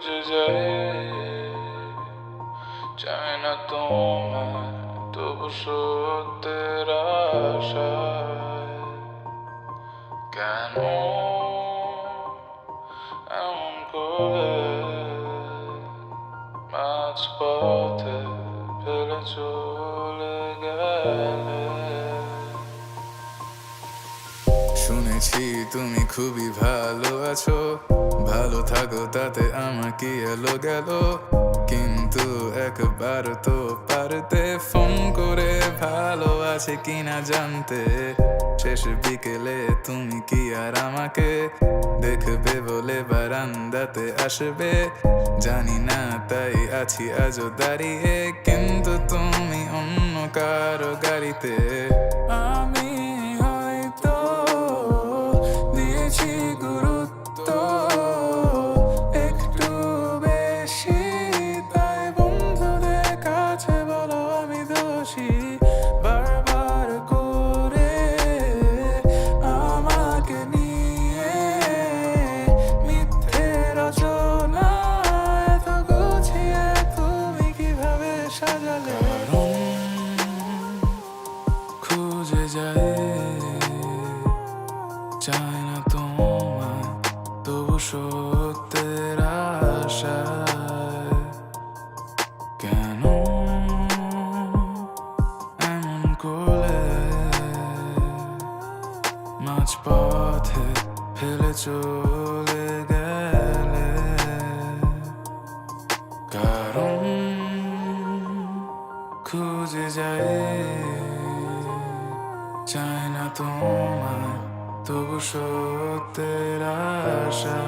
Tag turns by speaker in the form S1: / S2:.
S1: খুঁজে যায়, চায় না তোমায় তবু সত্যের আশায়। কেন এমন করে মাঝপথে ফেলে চলে গেলে?
S2: শুনেছি তুমি খুবই ভালো আছো, ভালো থাকো তাতে আমার কি এলো গেল। কিন্তু একবার তো পারতে ফোন করে ভালো আছে কিনা জানতে। শেষ বিকেলে তুমি কি আর আমাকে দেখবে বলে বারান্দাতে আসবে? জানি না তাই আছি আজও দাঁড়িয়ে, কিন্তু তুমি অন্য কারো গাড়িতে। আমি হয়তো দিয়েছি গুরুত্ব একটু বেশি, তাই বন্ধুদের কাছে বলো আমি দোষী। বারবার করে আমাকে নিয়ে মিথ্যে রচনা এত গুছিয়ে তুমি কিভাবে সাজালে? খুঁজে যায়, চায় না তোমায় তবু সত্যের আশায়। কেন এমন করে মাঝপথে ফেলে চলে গেলে? কারণ খুঁজে যায়, চায় না তোমায় তবু সত্যের আশা।